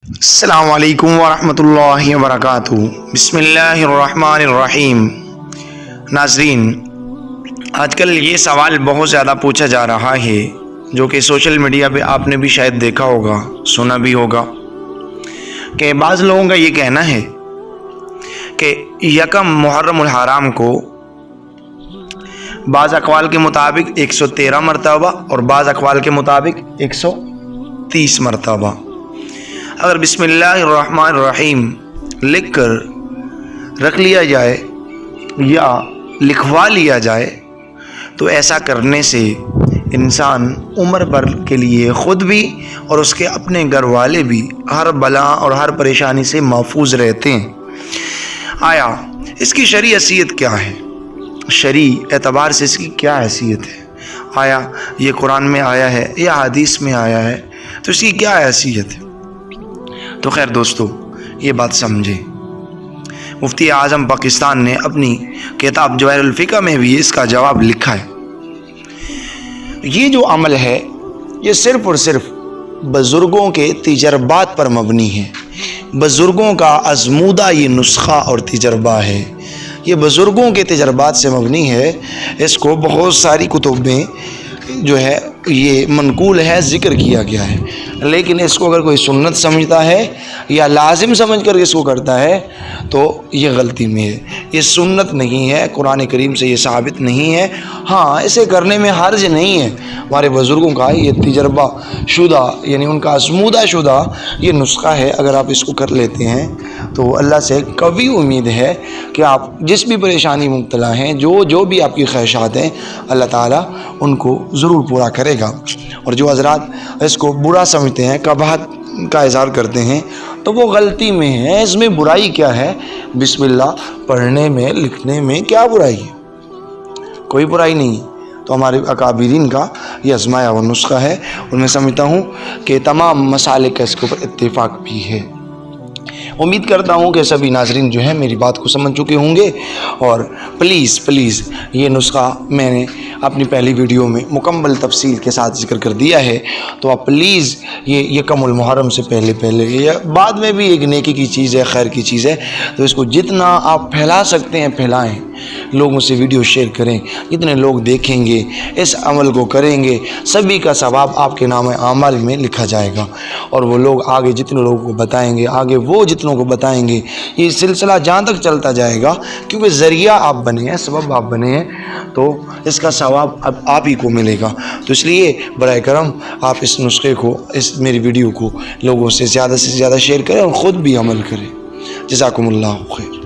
السلام علیکم ورحمۃ اللہ وبرکاتہ۔ بسم اللہ الرحمن الرحیم۔ ناظرین، آج کل یہ سوال بہت زیادہ پوچھا جا رہا ہے، جو کہ سوشل میڈیا پہ آپ نے بھی شاید دیکھا ہوگا، سنا بھی ہوگا، کہ بعض لوگوں کا یہ کہنا ہے کہ یکم محرم الحرام کو بعض اقوال کے مطابق 113 مرتبہ اور بعض اقوال کے مطابق 130 مرتبہ اگر بسم اللہ الرحمن الرحیم لکھ کر رکھ لیا جائے یا لکھوا لیا جائے تو ایسا کرنے سے انسان عمر بھر کے لیے خود بھی اور اس کے اپنے گھر والے بھی ہر بلا اور ہر پریشانی سے محفوظ رہتے ہیں۔ آیا اس کی شرعی حیثیت کیا ہے؟ شرعی اعتبار سے اس کی کیا حیثیت ہے؟ آیا یہ قرآن میں آیا ہے یا حدیث میں آیا ہے؟ تو اس کی کیا حیثیت ہے؟ تو خیر دوستو، یہ بات سمجھیں۔ مفتی اعظم پاکستان نے اپنی کتاب جواہر الفقہ میں بھی اس کا جواب لکھا ہے۔ یہ جو عمل ہے یہ صرف اور صرف بزرگوں کے تجربات پر مبنی ہے، بزرگوں کا آزمودہ یہ نسخہ اور تجربہ ہے، یہ بزرگوں کے تجربات سے مبنی ہے۔ اس کو بہت ساری کتب میں جو ہے یہ منقول ہے، ذکر کیا گیا ہے، لیکن اس کو اگر کوئی سنت سمجھتا ہے یا لازم سمجھ کر اس کو کرتا ہے تو یہ غلطی میں ہے۔ یہ سنت نہیں ہے، قرآن کریم سے یہ ثابت نہیں ہے۔ ہاں، اسے کرنے میں حرج نہیں ہے، ہمارے بزرگوں کا یہ تجربہ شدہ یعنی ان کا آزمودہ شدہ یہ نسخہ ہے۔ اگر آپ اس کو کر لیتے ہیں تو اللہ سے قوی امید ہے کہ آپ جس بھی پریشانی مبتلا ہیں، جو بھی آپ کی خواہشات ہیں، اللہ تعالیٰ ان کو ضرور پورا کرے گا۔ اور جو حضرات اس کو برا سمجھتے ہیں، قباحت کا اظہار کرتے ہیں، تو وہ غلطی میں ہے۔ اس میں برائی کیا ہے؟ بسم اللہ پڑھنے میں لکھنے میں کیا برائی ہے؟ کوئی برائی نہیں۔ تو ہمارے اکابرین کا یہ آزمایا ہوا نسخہ ہے، اور میں سمجھتا ہوں کہ تمام مسالک کا اس کے اوپر اتفاق بھی ہے۔ امید کرتا ہوں کہ سبھی ناظرین جو ہیں میری بات کو سمجھ چکے ہوں گے، اور پلیز یہ نسخہ میں نے اپنی پہلی ویڈیو میں مکمل تفصیل کے ساتھ ذکر کر دیا ہے، تو آپ پلیز یہ یکم المحرم سے پہلے یا بعد میں بھی ایک نیکی کی چیز ہے، خیر کی چیز ہے، تو اس کو جتنا آپ پھیلا سکتے ہیں پھیلائیں، لوگوں سے ویڈیو شیئر کریں۔ جتنے لوگ دیکھیں گے، اس عمل کو کریں گے، سبھی کا ثواب آپ کے نام اعمال میں لکھا جائے گا، اور وہ لوگ آگے جتنے لوگوں کو بتائیں گے، آگے وہ جتنوں کو بتائیں گے، یہ سلسلہ جہاں تک چلتا جائے گا، کیونکہ ذریعہ آپ بنے ہیں، سبب آپ بنے ہیں، تو اس کا ثواب اب آپ ہی کو ملے گا۔ تو اس لیے برائے کرم آپ اس نسخے کو، اس میری ویڈیو کو لوگوں سے زیادہ شیئر کریں اور خود بھی عمل کریں۔ جزاکم اللہ خیر۔